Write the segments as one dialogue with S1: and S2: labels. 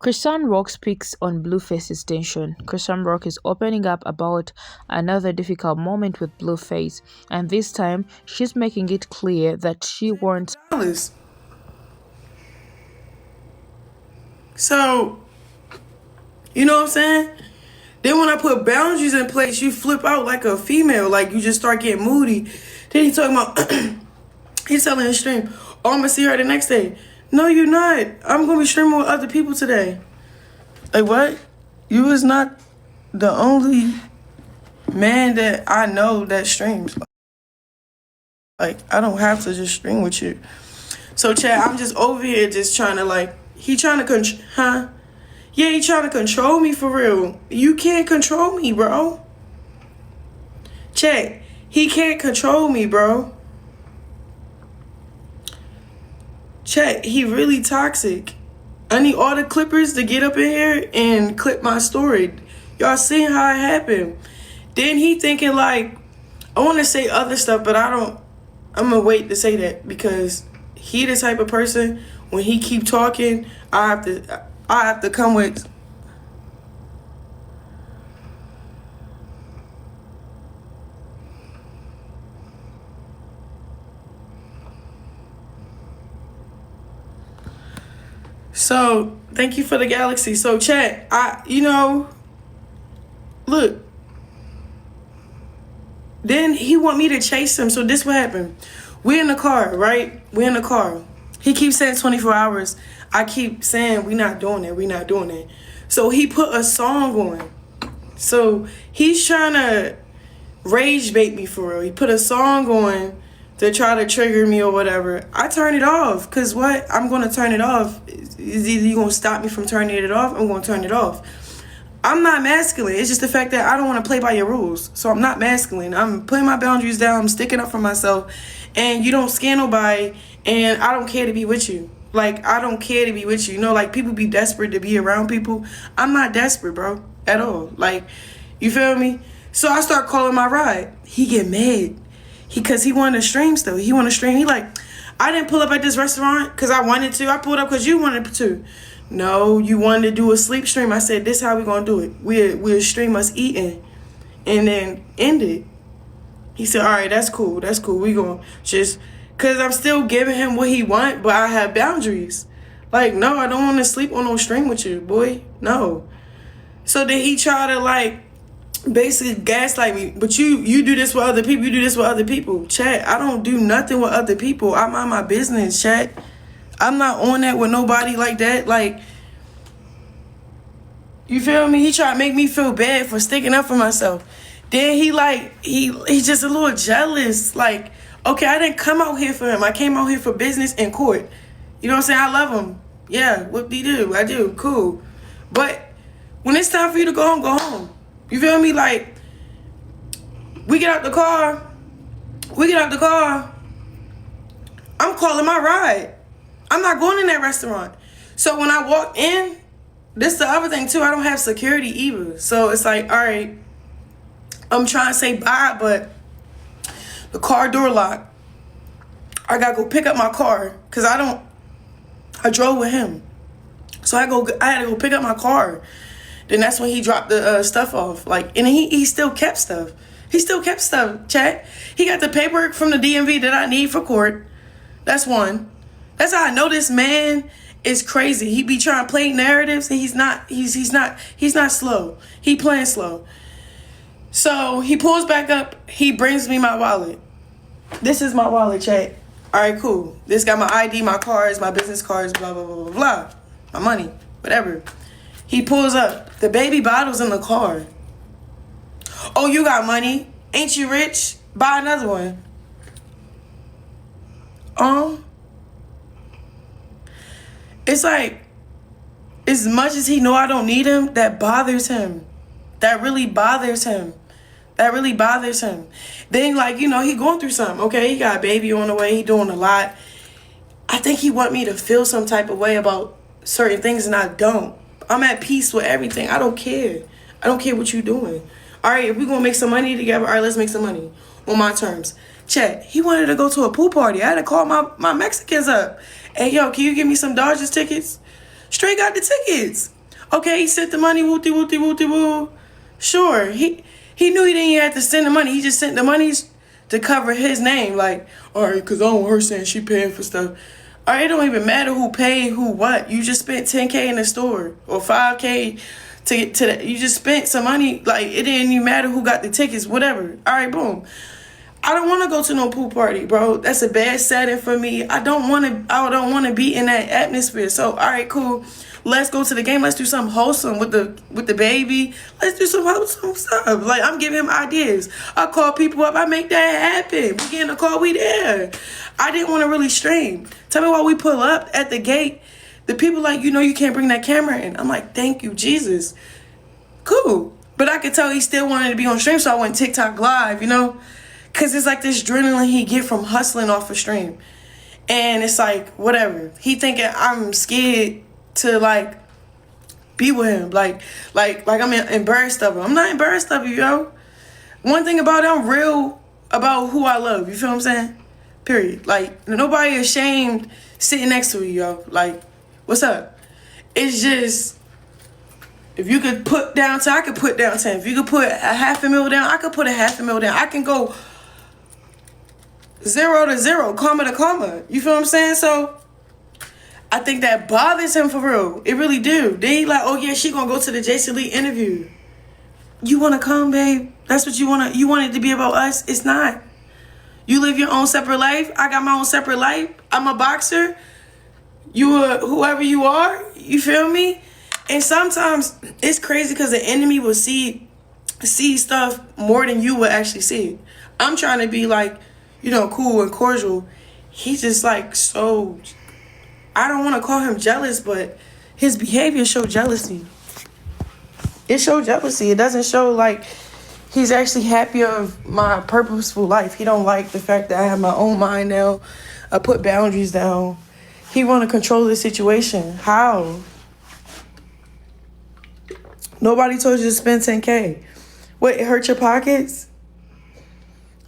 S1: Chrisean Rock speaks on Blueface's tension. Chrisean Rock is opening up about another difficult moment with Blueface, and this time she's making it clear that she wants.
S2: So, you know what I'm saying? Then when I put boundaries in place, you flip out like a female. Like, you just start getting moody. Then he talking about, he's telling his stream, oh, I'm going to see her the next day. No, you're not. I'm going to be streaming with other people today. Like, what? You is not the only man that I know that streams. Like, I don't have to just stream with you. So, Chad, I'm just over here just trying to, like, he trying to, Yeah, he trying to control me for real. You can't control me, bro. Check. He can't control me, bro. Check. He really toxic. I need all the clippers to get up in here and clip my story. Y'all seen how it happened. Then he thinking like, I want to say other stuff, but I'm going to wait to say that because he the type of person, when he keep talking, I have to come with. So, thank you for the galaxy. So, chat, look. Then he want me to chase him. So, this what happened. We in the car, right? We in the car. He keeps saying 24 hours. I keep saying we not doing it. So, he put a song on. So, he's trying to rage bait me for real. He put a song on to try to trigger me or whatever. I turn it off. Because what? I'm going to turn it off. Is either you going to stop me from turning it off, I'm going to turn it off. I'm not masculine. It's just the fact that I don't want to play by your rules. So I'm not masculine. I'm putting my boundaries down. I'm sticking up for myself. And you don't scare nobody. And I don't care to be with you. Like, I don't care to be with you. You know, like, people be desperate to be around people. I'm not desperate, bro. At all. Like, you feel me? So I start calling my ride. He get mad. Because he wanted to stream still. He wanted to stream. He like, I didn't pull up at this restaurant because I wanted to. I pulled up because you wanted to. No, you wanted to do a sleep stream. I said, this how we going to do it. We'll stream us eating and then end it. He said, all right, that's cool. That's cool. We going to just, because I'm still giving him what he want, but I have boundaries. Like, no, I don't want to sleep on no stream with you, boy. No. So then he tried to, like, basically gaslight me. But you do this with other people. You do this with other people. Chat, I don't do nothing with other people. I mind my business, chat. I'm not on that with nobody like that. Like, you feel me? He tried to make me feel bad for sticking up for myself. Then he's just a little jealous. Like, okay, I didn't come out here for him. I came out here for business and court. You know what I'm saying? I love him. Yeah, whoop-de-doo. I do. Cool. But when it's time for you to go home, go home. You feel me? Like, we get out the car. I'm calling my ride. I'm not going in that restaurant. So when I walk in, this is the other thing too. I don't have security either. So it's like, all right, I'm trying to say bye, but the car door locked. I got to go pick up my car because I drove with him. So I had to go pick up my car. Then that's when he dropped the stuff off. Like, and he still kept stuff. Chat. He got the paperwork from the DMV that I need for court. That's one. That's how I know this man is crazy. He be trying to play narratives and he's not slow. He playing slow. So he pulls back up. He brings me my wallet. This is my wallet, chat. All right, cool. This got my ID, my cards, my business cards, blah, blah, blah, blah, blah. My money, whatever. He pulls up. The baby bottle's in the car. Oh, you got money? Ain't you rich? Buy another one. It's like, as much as he know I don't need him, that bothers him. That really bothers him. Then, like, you know, he going through something. Okay, he got a baby on the way. He doing a lot. I think he want me to feel some type of way about certain things, and I don't. I'm at peace with everything. I don't care. I don't care what you doing. All right, if we going to make some money together, all right, let's make some money on my terms. Chat, he wanted to go to a pool party. I had to call my Mexicans up. Hey, yo, can you give me some Dodgers tickets? Straight got the tickets. Okay, he sent the money, wooty wooty wooty woo. Sure, he knew he didn't even have to send the money. He just sent the monies to cover his name. Like, all right, because I don't want her saying she paying for stuff. All right, it don't even matter who paid who what. You just spent 10K in the store or 5K to get to that. You just spent some money. Like, it didn't even matter who got the tickets, whatever. All right, boom. I don't want to go to no pool party, bro. That's a bad setting for me. I don't want to be in that atmosphere. So, all right, cool. Let's go to the game. Let's do something wholesome with the baby. Let's do some wholesome stuff. Like, I'm giving him ideas. I call people up. I make that happen. We get in the car. We there. I didn't want to really stream. Tell me why we pull up at the gate. The people like, you can't bring that camera in. I'm like, thank you, Jesus. Cool. But I could tell he still wanted to be on stream, so I went TikTok live, Because it's like this adrenaline he get from hustling off a stream. And it's like, whatever. He thinking I'm scared to, like, be with him. Like I'm embarrassed of him. I'm not embarrassed of you, yo. One thing about it, I'm real about who I love. You feel what I'm saying? Period. Like, nobody ashamed sitting next to you, yo. Like, what's up? It's just, if you could put down 10, I could put down 10. If you could put a $500,000 down, I could put a $500,000 down. I can go 0 to 0, comma to comma. You feel what I'm saying? So I think that bothers him for real. It really do. Then he like, oh yeah, she gonna go to the Jason Lee interview. You wanna come, babe? That's what you want it to be about us? It's not. You live your own separate life. I got my own separate life. I'm a boxer. You are whoever you are. You feel me? And sometimes it's crazy because the enemy will see stuff more than you will actually see. I'm trying to be like, cool and cordial. He's just like so, I don't want to call him jealous, but his behavior show jealousy. It shows jealousy. It doesn't show like he's actually happy of my purposeful life. He don't like the fact that I have my own mind now. I put boundaries down. He want to control the situation. How? Nobody told you to spend 10K. What, it hurt your pockets?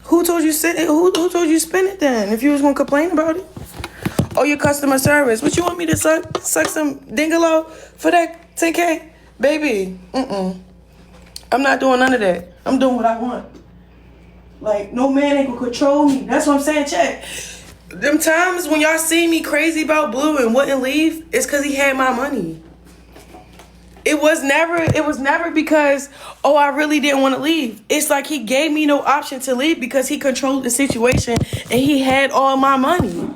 S2: Who told you spend it then? If you was gonna complain about it? Oh, your customer service. What, you want me to suck some dingalo for that 10K? Baby, I'm not doing none of that. I'm doing what I want. Like, no man ain't gonna control me. That's what I'm saying, check. Them times when y'all see me crazy about Blue and wouldn't leave, it's because he had my money. It was never because, oh, I really didn't want to leave. It's like he gave me no option to leave because he controlled the situation and he had all my money.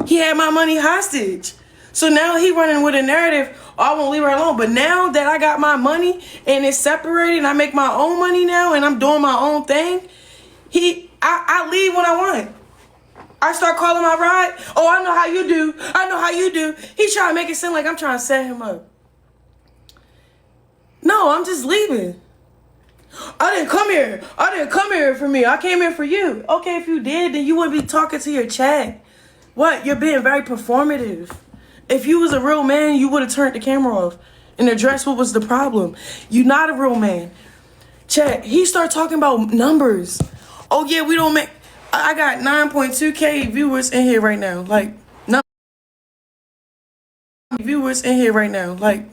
S2: He had my money hostage. So now he running with a narrative, oh, I won't leave her alone. But now that I got my money and it's separated and I make my own money now and I'm doing my own thing, I leave when I want. I start calling my ride. Oh, I know how you do. I know how you do. He trying to make it seem like I'm trying to set him up. No, I'm just leaving. I didn't come here for me. I came here for you. Okay, if you did, then you wouldn't be talking to your chat. What? You're being very performative. If you was a real man, you would have turned the camera off and addressed what was the problem. You're not a real man. Chat, he started talking about numbers. Oh, yeah, we don't make... I got 9.2K viewers in here right now. Like, viewers in here right now. Like,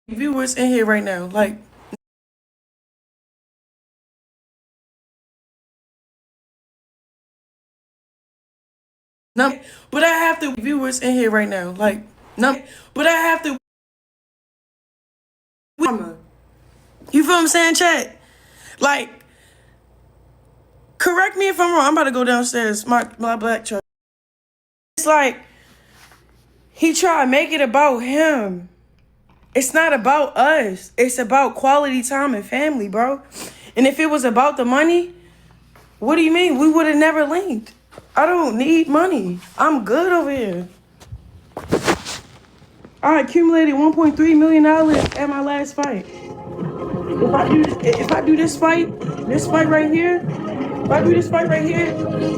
S2: viewers in here right now. Like, no, but I have to viewers in here right now. Like, no, but I have to. You feel what I'm saying, chat? Like, correct me if I'm wrong. I'm about to go downstairs. My black truck. It's like he tried to make it about him. It's not about us. It's about quality time and family, bro. And if it was about the money, what do you mean? We would have never linked. I don't need money. I'm good over here. I accumulated $1.3 million at my last fight. If I do this fight right here,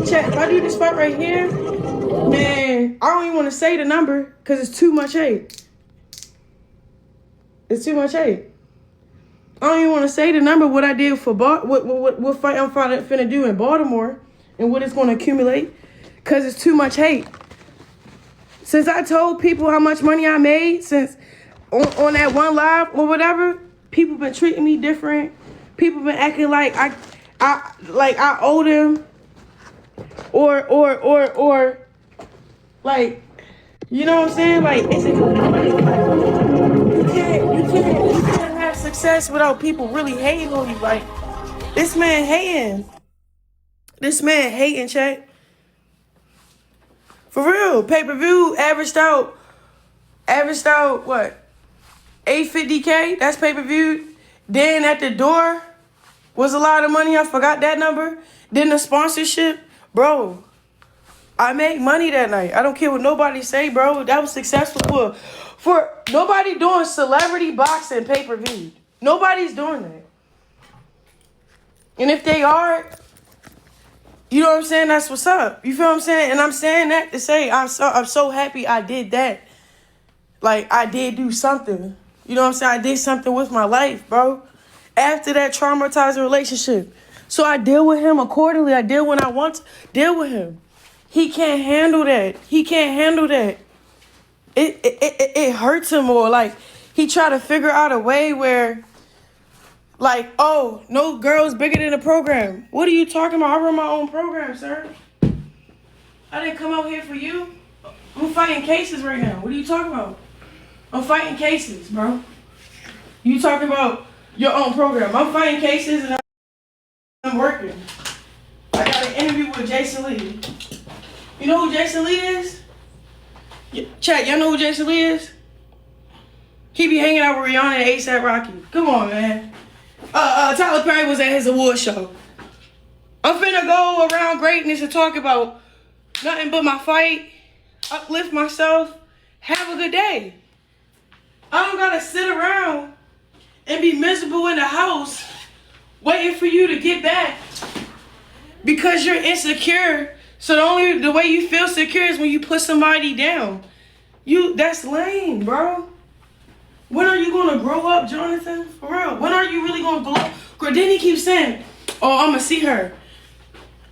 S2: chat, if I do this fight right here, man, I don't even want to say the number because it's too much hate. It's too much hate. I don't even want to say the number, what I did for what fight I'm finna do in Baltimore and what it's going to accumulate, because it's too much hate. Since I told people how much money I made since on that one live or whatever, people been treating me different. People been acting like I owe them or like, you know what I'm saying? Like, you can't have success without people really hating on you. Like, this man hating. This man hating, chat. For real. Pay-per-view averaged out what? 850K? That's pay-per-view. Then at the door was a lot of money. I forgot that number. Then the sponsorship. Bro, I made money that night. I don't care what nobody say, bro. That was successful for nobody doing celebrity boxing pay-per-view. Nobody's doing that. And if they are, you know what I'm saying? That's what's up. You feel what I'm saying? And I'm saying that to say I'm so happy I did that. Like, I did do something. You know what I'm saying? I did something with my life, bro. After that traumatizing relationship. So I deal with him accordingly. I deal when I want to deal with him. He can't handle that. He can't handle that. It hurts him more. Like, he try to figure out a way where, like, oh, no girl's bigger than the program. What are you talking about? I run my own program, sir. I didn't come out here for you. I'm fighting cases right now. What are you talking about? I'm fighting cases, bro. You talking about your own program. I'm fighting cases and I'm working. I got an interview with Jason Lee. You know who Jason Lee is? Chat, y'all know who Jason Lee is? He be hanging out with Rihanna and A$AP Rocky. Come on, man. Tyler Perry was at his award show. I'm finna go around greatness and talk about nothing but my fight, uplift myself, have a good day. I don't gotta sit around and be miserable in the house waiting for you to get back because you're insecure. So the way you feel secure is when you put somebody down. That's lame, bro. When are you gonna grow up, Jonathan? For real. When are you really gonna grow? Then he keeps saying, oh, I'm gonna see her.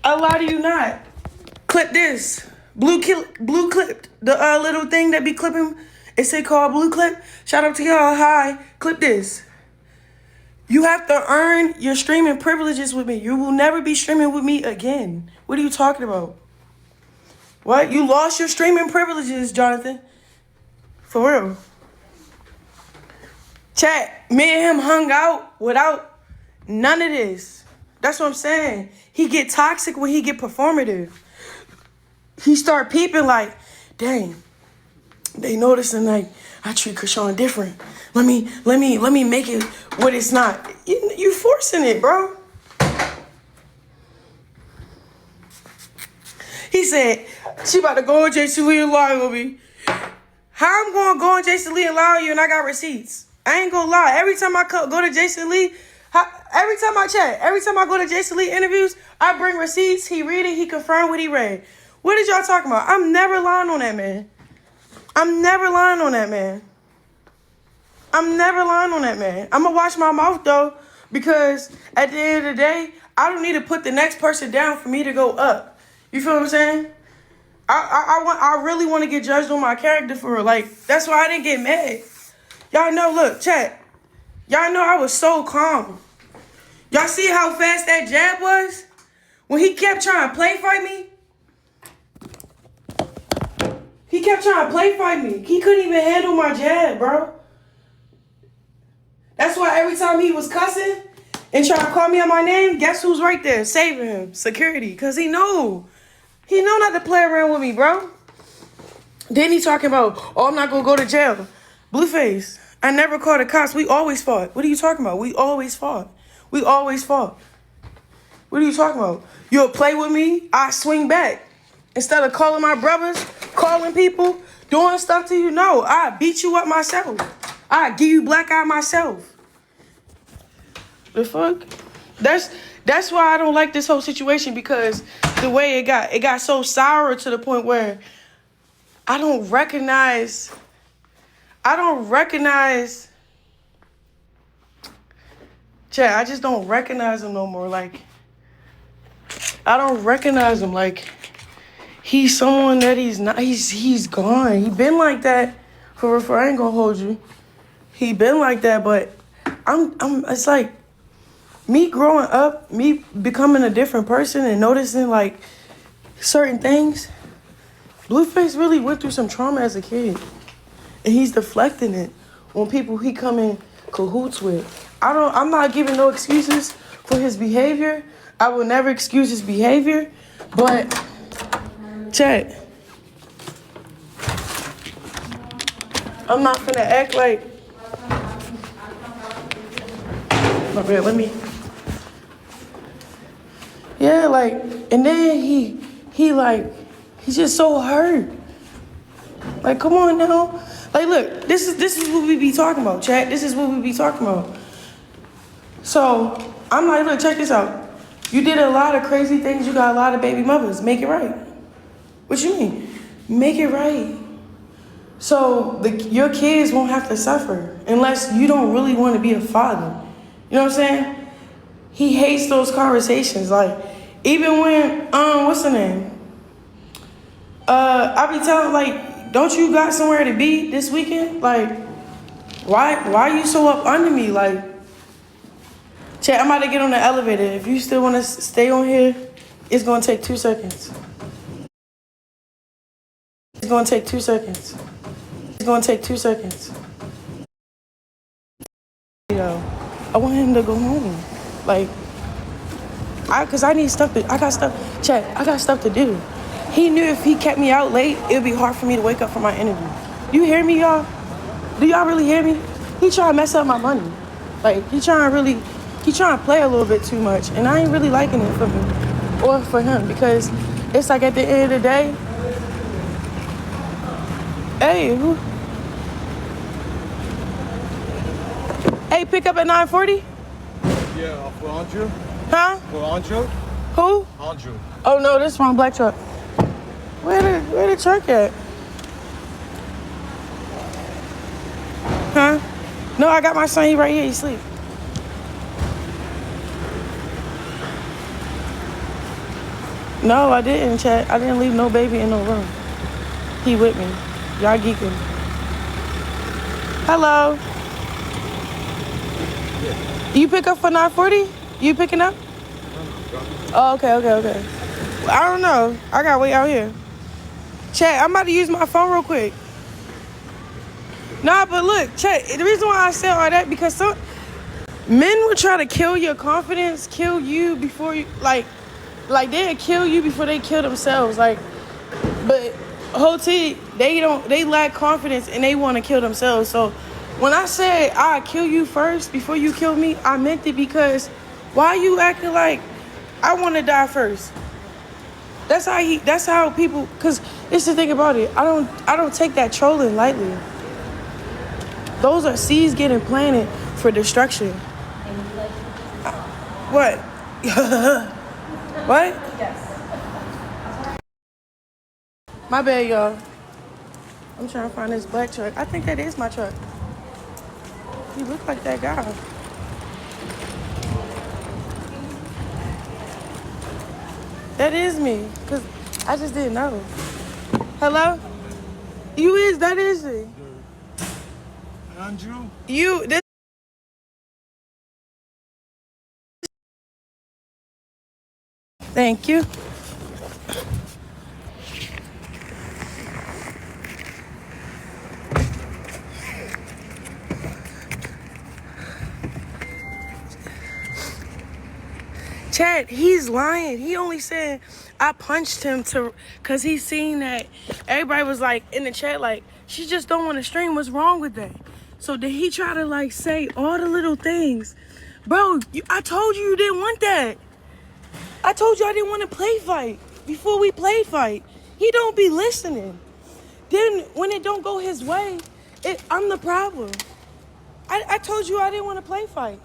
S2: I lie to you not. Clip this. Blue clip. The little thing that be clipping. It's called blue clip. Shout out to y'all. Hi. Clip this. You have to earn your streaming privileges with me. You will never be streaming with me again. What are you talking about? What? You lost your streaming privileges, Jonathan. For real. Chat, me and him hung out without none of this. That's what I'm saying. He get toxic when he get performative. He start peeping like, dang, they noticing like I treat Chrisean different. Let me make it what it's not. You forcing it, bro. He said, she about to go on Jason Lee and lie on me. How I'm going to go on Jason Lee and lie on you and I got receipts? I ain't going to lie. Every time I go to Jason Lee, every time I go to Jason Lee interviews, I bring receipts. He read it. He confirmed what he read. What did y'all talking about? I'm never lying on that man. I'm never lying on that man. I'm going to watch my mouth, though, because at the end of the day, I don't need to put the next person down for me to go up. You feel what I'm saying? I really want to get judged on my character for real. Like, that's why I didn't get mad. Y'all know, look, chat. Y'all know I was so calm. Y'all see how fast that jab was? When he kept trying to play fight me? He kept trying to play fight me. He couldn't even handle my jab, bro. That's why every time he was cussing and trying to call me on my name, guess who's right there saving him? Security. Because he know not to play around with me, bro. Then he talking about, oh, I'm not going to go to jail. Blueface, I never called the cops. We always fought. What are you talking about? We always fought. What are you talking about? You'll play with me, I swing back. Instead of calling my brothers, calling people, doing stuff to you, no, I beat you up myself. I give you black eye myself. The fuck? That's why I don't like this whole situation, because the way it got so sour to the point where I don't recognize Chat, I just don't recognize him no more. Like, I don't recognize him. Like, he's someone that he's not. He's gone. He been like that for I ain't gonna hold you. He been like that, but it's like me growing up, me becoming a different person and noticing like certain things. Blueface really went through some trauma as a kid, and he's deflecting it on people he come in cahoots with. I'm not giving no excuses for his behavior. I will never excuse his behavior, but chat, I'm not gonna act like. My bad, let me. Yeah, like, and then he's just so hurt. Like, come on now. Like, look, this is what we be talking about, chat. This is what we be talking about. So, I'm like, look, check this out. You did a lot of crazy things. You got a lot of baby mothers. Make it right. What you mean? Make it right. So, your kids won't have to suffer unless you don't really want to be a father. You know what I'm saying? He hates those conversations. Like, even when, what's the name? I be telling, like, don't you got somewhere to be this weekend? Like, why you so up under me? Like, chat, I'm about to get on the elevator. If you still want to stay on here, it's going to take 2 seconds. It's going to take 2 seconds. It's going to take 2 seconds. Yo, I want him to go home. Like, cause I need stuff I got stuff to do. He knew if he kept me out late, it would be hard for me to wake up for my interview. You hear me, y'all? Do y'all really hear me? He trying to mess up my money. Like, he trying to play a little bit too much, and I ain't really liking it for me or for him, because it's like at the end of the day, hey, pick up at 9:40?
S3: Yeah, for Andrew.
S2: Huh?
S3: For Andrew?
S2: Who?
S3: Andrew.
S2: Oh no, this wrong black truck. Where the truck at? Huh? No, I got my son. He right here. He sleep. No, I didn't, chat. I didn't leave no baby in no room. He with me. Y'all geeking. Hello. Yeah. You pick up for 9:40? You picking up? Oh, okay. I don't know. I gotta wait out here. Chat, I'm about to use my phone real quick. Nah, but look, chat, the reason why I said all that, because some men will try to kill your confidence, kill you before you, like they'll kill you before they kill themselves. Like, but whole team, they lack confidence and they want to kill themselves. So when I said I'll kill you first before you kill me, I meant it, because why you acting like I want to die first? That's how people, cause it's the thing about it. I don't take that trolling lightly. Those are seeds getting planted for destruction. What? What? Yes. My bad, y'all. I'm trying to find this black truck. I think that is my truck. You look like that guy. That is me, cause I just didn't know. Hello? That is it.
S3: Andrew?
S2: This. Thank you. Chad, he's lying. He only said I punched him cause he seen that everybody was like in the chat like, she just don't want to stream. What's wrong with that? So did he try to like say all the little things? Bro, I told you didn't want that. I told you I didn't want to play fight before we played fight. He don't be listening. Then when it don't go his way, I'm the problem. I told you I didn't want to play fight.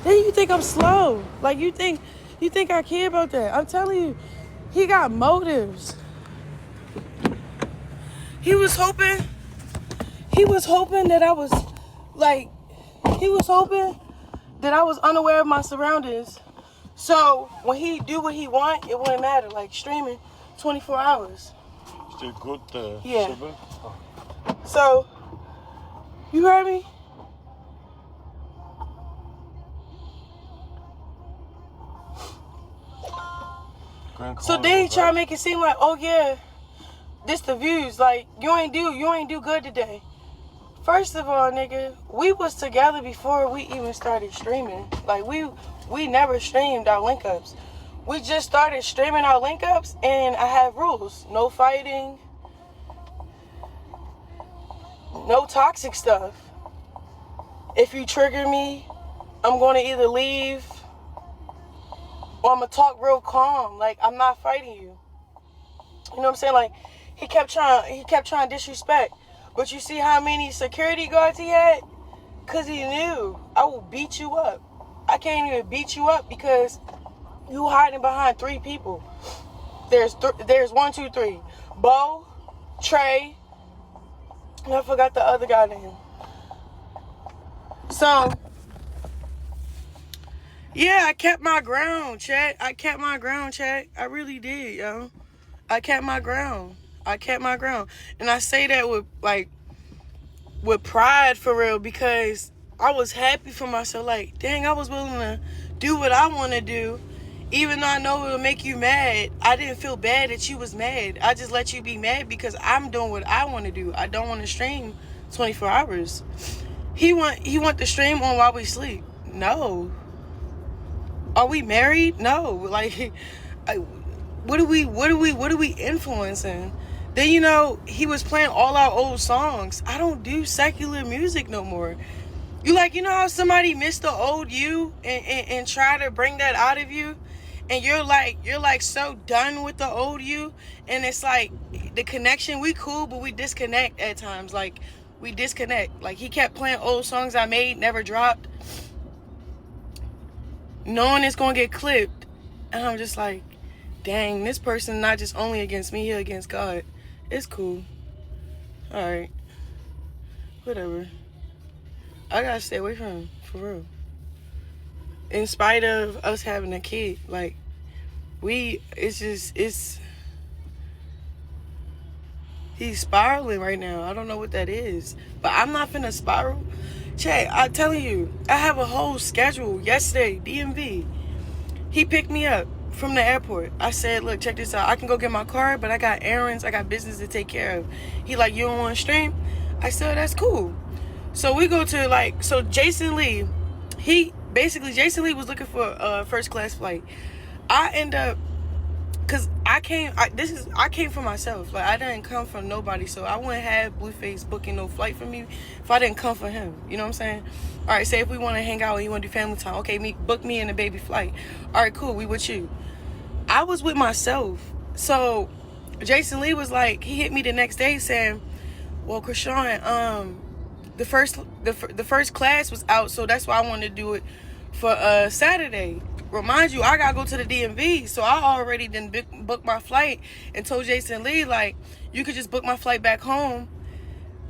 S2: Then you think I'm slow. Like you think I care about that. I'm telling you, he got motives. He was hoping he was hoping that I was unaware of my surroundings. So when he do what he want, it wouldn't matter. Like streaming 24 hours.
S3: Still good,
S2: yeah.
S3: Sybil?
S2: So, you heard me? So they try to make it seem like, oh yeah, this the views. Like you ain't do good today. First of all, nigga, we was together before we even started streaming. Like we never streamed our link ups. We just started streaming our link ups, and I have rules: no fighting, no toxic stuff. If you trigger me, I'm gonna either leave or I'm gonna talk real calm. Like I'm not fighting you. You know what I'm saying? Like he kept trying to disrespect. But you see how many security guards he had? Cause he knew I will beat you up. I can't even beat you up because you hiding behind 3 people. There's 1, 2, 3. Bo, Trey, and I forgot the other guy name. So yeah, I kept my ground, chat. I really did, yo. I kept my ground. And I say that with pride for real, because I was happy for myself. Like, dang, I was willing to do what I want to do. Even though I know it'll make you mad, I didn't feel bad that you was mad. I just let you be mad because I'm doing what I want to do. I don't want to stream 24 hours. He want to stream on while we sleep. No. Are we married? No. Like, what are we influencing? Then, you know, he was playing all our old songs. I don't do secular music no more. You know how somebody missed the old you and try to bring that out of you? And you're like so done with the old you. And it's like the connection, we cool, but we disconnect at times. Like, we disconnect. Like, he kept playing old songs I made, never dropped, knowing it's gonna get clipped. And I'm just like, dang, this person not just only against me, he against God. It's cool. Alright. Whatever. I gotta stay away from him, for real. In spite of us having a kid, like, he's spiraling right now. I don't know what that is. But I'm not finna spiral. Chat, I'm telling you, I have a whole schedule. Yesterday, DMV, he picked me up from the airport. I said, look, check this out. I can go get my car, but I got errands, I got business to take care of. He like, you don't want to stream? I said, that's cool. So we go to so Jason Lee, Jason Lee was looking for a first class flight. I end up, cause I came for myself. Like, I didn't come for nobody, so I wouldn't have Blueface booking no flight for me if I didn't come for him. You know what I'm saying? All right, say if we want to hang out and you want to do family time, okay, book me and the baby flight. All right, cool, we with you. I was with myself. So Jason Lee was like, he hit me the next day saying, well, Chrisean, the first class was out, so that's why I wanted to do it for Saturday. Remind you, I gotta go to the DMV, so I already didn't book my flight and told Jason Lee, like, you could just book my flight back home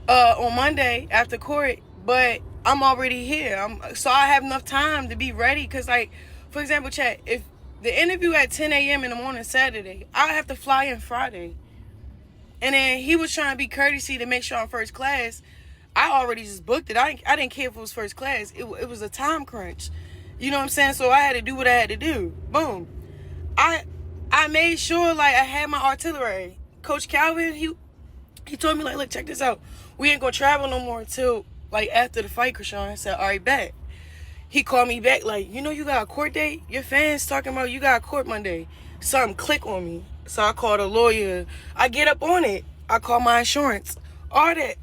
S2: on Monday after court, but I'm already here. So I have enough time to be ready, because, like, for example, chat, if the interview at 10 a.m. in the morning Saturday, I have to fly in Friday. And then he was trying to be courtesy to make sure I'm first class. I already just booked it. I didn't care if it was first class. It was a time crunch. You know what I'm saying? So I had to do what I had to do. Boom. I made sure, like, I had my artillery. Coach Calvin, he told me, like, look, check this out. We ain't gonna travel no more until, like, after the fight, Chrisean. I said, all right, bet. He called me back, like, you know you got a court date? Your fans talking about you got a court Monday. Something click on me. So I called a lawyer. I get up on it. I call my insurance. All that.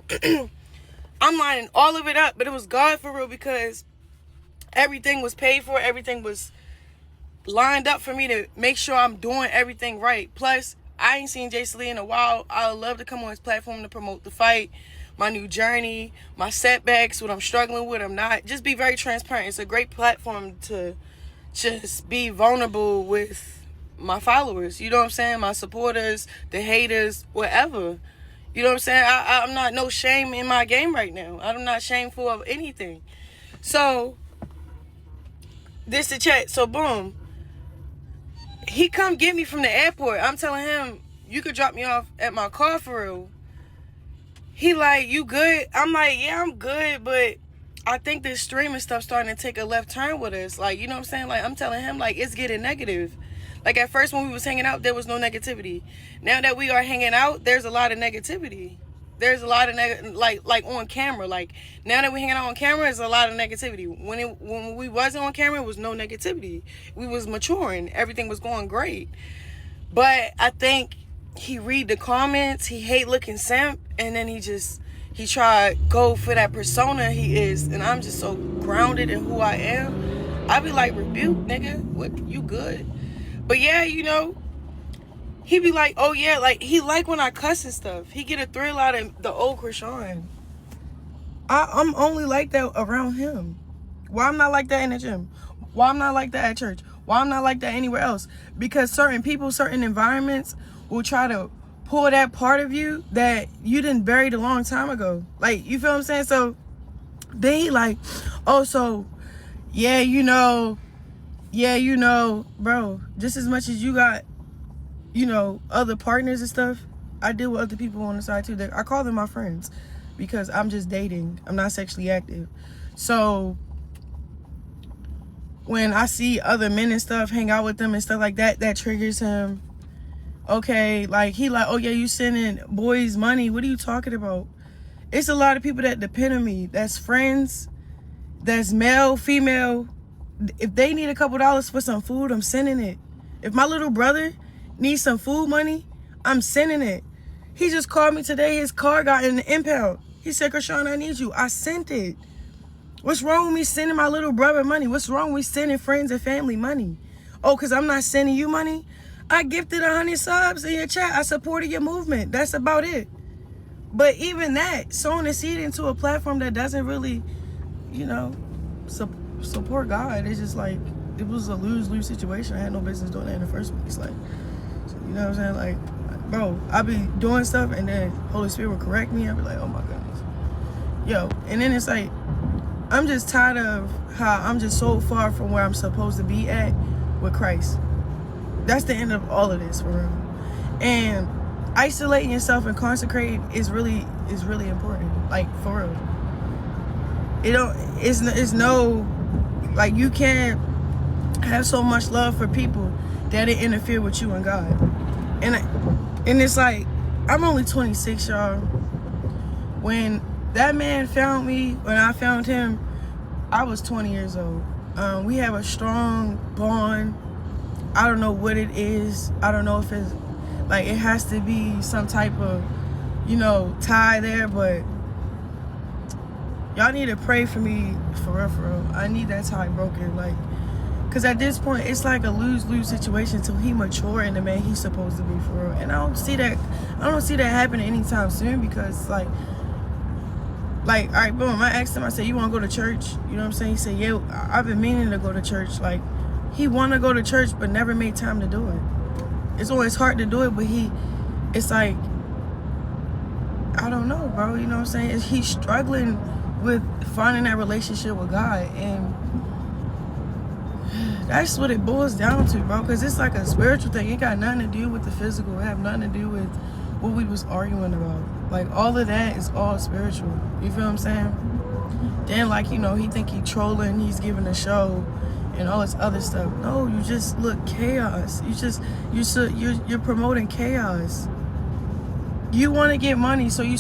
S2: I'm lining all of it up, but it was God for real, because everything was paid for. Everything was lined up for me to make sure I'm doing everything right. Plus, I ain't seen Jason Lee in a while. I would love to come on his platform to promote the fight, my new journey, my setbacks, what I'm struggling with, I'm not. Just be very transparent. It's a great platform to just be vulnerable with my followers. You know what I'm saying? My supporters, the haters, whatever. You know what I'm saying? I'm not no shame in my game right now. I'm not shameful of anything. So, this the chat. So, boom. He come get me from the airport. I'm telling him, you could drop me off at my car for real. He like, you good? I'm like, yeah, I'm good, but I think this streaming stuff starting to take a left turn with us. Like, you know what I'm saying? Like, I'm telling him, like, it's getting negative. Like, at first when we was hanging out, there was no negativity. Now that we are hanging out, there's a lot of negativity. There's a lot of like on camera. Like, now that we hanging out on camera, there's a lot of negativity. When we wasn't on camera, it was no negativity. We was maturing. Everything was going great. But I think he read the comments, he hate looking simp, and then he try to go for that persona he is, and I'm just so grounded in who I am. I be like, rebuke, nigga, what, you good? But yeah, you know, he be like, oh yeah, like, he like when I cuss and stuff. He get a thrill out of the old Chrisean. I'm only like that around him. Why I'm not like that in the gym? Why I'm not like that at church? Why I'm not like that anywhere else? Because certain people, certain environments will try to pull that part of you that you didn't buried a long time ago. Like, you feel what I'm saying? So then he like, oh, so yeah, you know, bro, just as much as you got, you know, other partners and stuff, I deal with other people on the side too. I call them my friends because I'm just dating. I'm not sexually active. So when I see other men and stuff, hang out with them and stuff like that, that triggers him. Okay, like, he like, oh yeah, you sending boys money. What are you talking about? It's a lot of people that depend on me. That's friends, that's male, female. If they need a couple dollars for some food, I'm sending it. If my little brother needs some food money, I'm sending it. He just called me today. His car got in the impound. He said, Chrisean, I need you. I sent it. What's wrong with me sending my little brother money? What's wrong with sending friends and family money? Oh, because I'm not sending you money? I gifted 100 subs in your chat. I supported your movement. That's about it. But even that, sowing a seed into a platform that doesn't really, you know, support God, it's just like, it was a lose-lose situation. I had no business doing that in the first place. Like, you know what I'm saying? Like, bro, I be doing stuff and then Holy Spirit will correct me. I'll be like, oh my goodness. Yo, and then it's like, I'm just tired of how I'm just so far from where I'm supposed to be at with Christ. That's the end of all of this, for real. And isolating yourself and consecrating is really important. Like, for real. It's no, like, you can't have so much love for people that it interfere with you and God. And it's like, I'm only 26, y'all. When that man found me, when I found him, I was 20 years old. We have a strong bond. I don't know what it is. I don't know if it's, like, it has to be some type of, you know, tie there, but y'all need to pray for me, for real. I need that tie broken, like, because at this point, it's like a lose-lose situation till he mature in the man he's supposed to be, for real. And I don't see that happening anytime soon, because, like, all right, boom, I asked him, I said, you want to go to church? You know what I'm saying? He said, yeah, I've been meaning to go to church. Like, he want to go to church, but never made time to do it. It's always hard to do it, but it's like, I don't know, bro. You know what I'm saying? He's struggling with finding that relationship with God. And that's what it boils down to, bro. Because it's like a spiritual thing. It got nothing to do with the physical. It have nothing to do with what we was arguing about. Like, all of that is all spiritual. You feel what I'm saying? Then, like, you know, he think he trolling, he's giving a show and all this other stuff. No, you just look chaos. You're promoting chaos. You want to get money, so you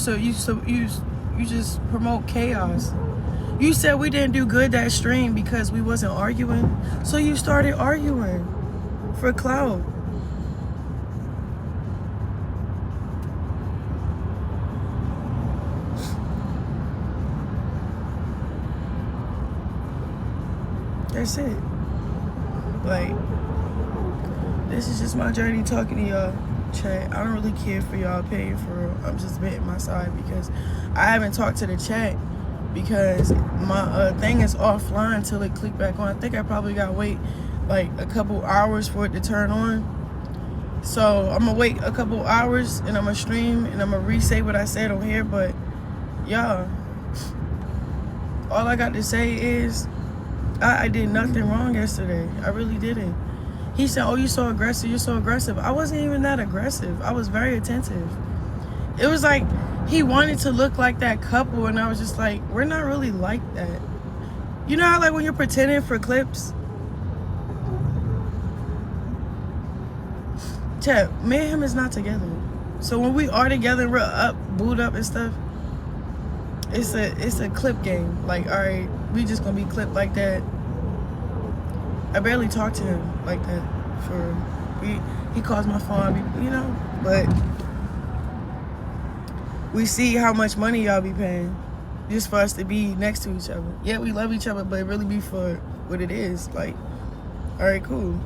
S2: just promote chaos. You said we didn't do good that stream because we wasn't arguing, so you started arguing for clout. That's it. Like, this is just my journey talking to y'all. Chat. I don't really care for y'all opinion, for real. I'm just betting my side because I haven't talked to the chat because my thing is offline until it click back on. I think I probably gotta wait like a couple hours for it to turn on. So I'm gonna wait a couple hours and I'm gonna stream and I'm gonna re-say what I said on here. But yeah, all I got to say is I did nothing wrong yesterday. I really didn't. He said, "Oh, you're so aggressive. You're so aggressive." I wasn't even that aggressive. I was very attentive. It was like he wanted to look like that couple, and I was just like, we're not really like that. You know how like when you're pretending for clips? Chat, me and him is not together. So when we are together and we're up, booed up and stuff, it's a clip game. Like, all right, we just gonna be clipped like that. I barely talk to him like that. He calls my phone, you know, but we see how much money y'all be paying just for us to be next to each other. Yeah, we love each other, but it really be for what it is. Like, all right, cool.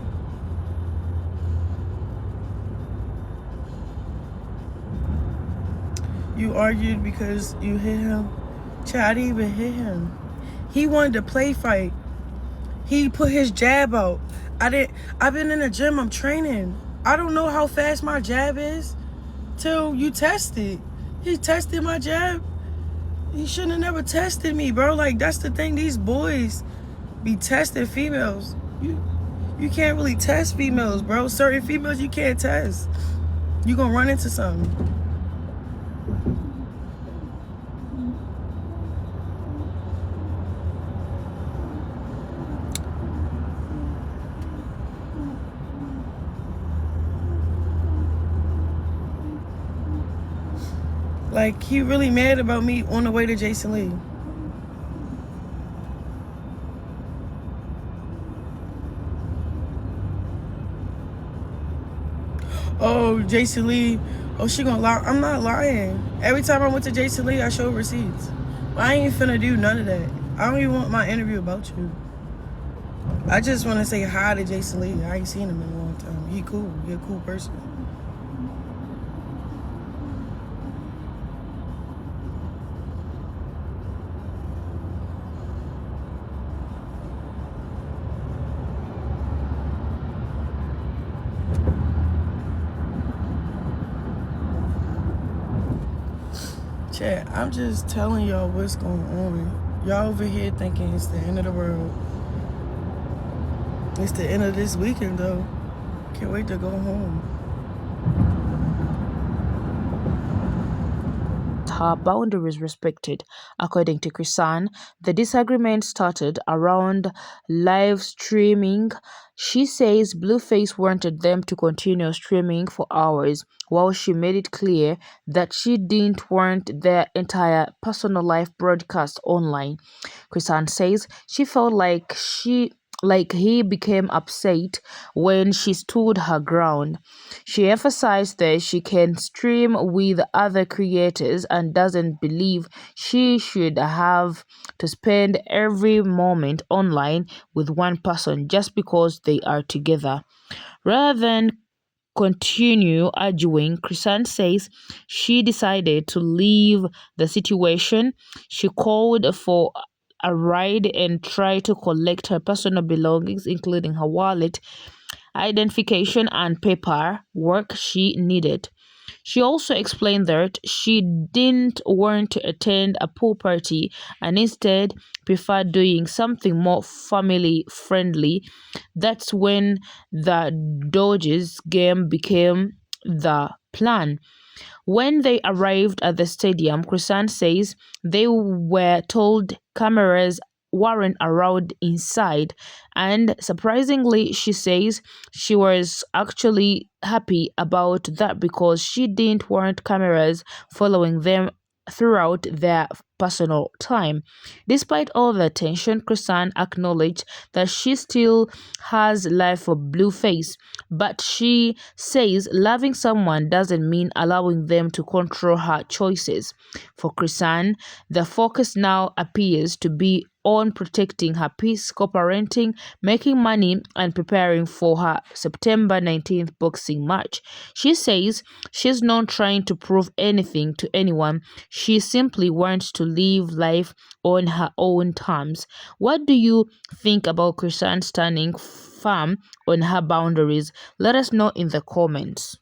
S2: You argued because you hit him? Chad, I didn't even hit him. He wanted to play fight. He put his jab out. I've been in the gym, I'm training. I don't know how fast my jab is till you test it. He tested my jab. He shouldn't have never tested me, bro. Like, that's the thing. These boys be testing females. You can't really test females, bro. Certain females you can't test. You gonna run into something. Like, he really mad about me on the way to Jason Lee. Oh, Jason Lee. Oh, she gonna lie. I'm not lying. Every time I went to Jason Lee, I showed receipts. But I ain't finna do none of that. I don't even want my interview about you. I just want to say hi to Jason Lee. I ain't seen him in a long time. He cool. He a cool person. Chat, I'm just telling y'all what's going on. Y'all over here thinking it's the end of the world. It's the end of this weekend, though. Can't wait to go home.
S1: Her boundaries respected. According to Chrisean, the disagreement started around live streaming. She says Blueface wanted them to continue streaming for hours, while she made it clear that she didn't want their entire personal life broadcast online. Chrisean says she felt like he became upset when she stood her ground. She emphasized that she can stream with other creators and doesn't believe she should have to spend every moment online with one person just because they are together. Rather than continue arguing, Chrisean says she decided to leave the situation. She called for a ride and tried to collect her personal belongings, including her wallet, identification, and paperwork she needed. She also explained that she didn't want to attend a pool party and instead preferred doing something more family friendly. That's when the Dodgers game became the plan. When they arrived at the stadium, Chrisean says they were told cameras weren't allowed inside, and surprisingly, she says she was actually happy about that because she didn't want cameras following them throughout their personal time. Despite all the tension, Chrisean acknowledged that she still has life for Blueface, but she says loving someone doesn't mean allowing them to control her choices. For Chrisean, the focus now appears to be on protecting her peace, co-parenting, making money, and preparing for her September 19th boxing match. She says she's not trying to prove anything to anyone. She simply wants to live life on her own terms. What do you think about Chrisean standing firm on her boundaries? Let us know in the comments.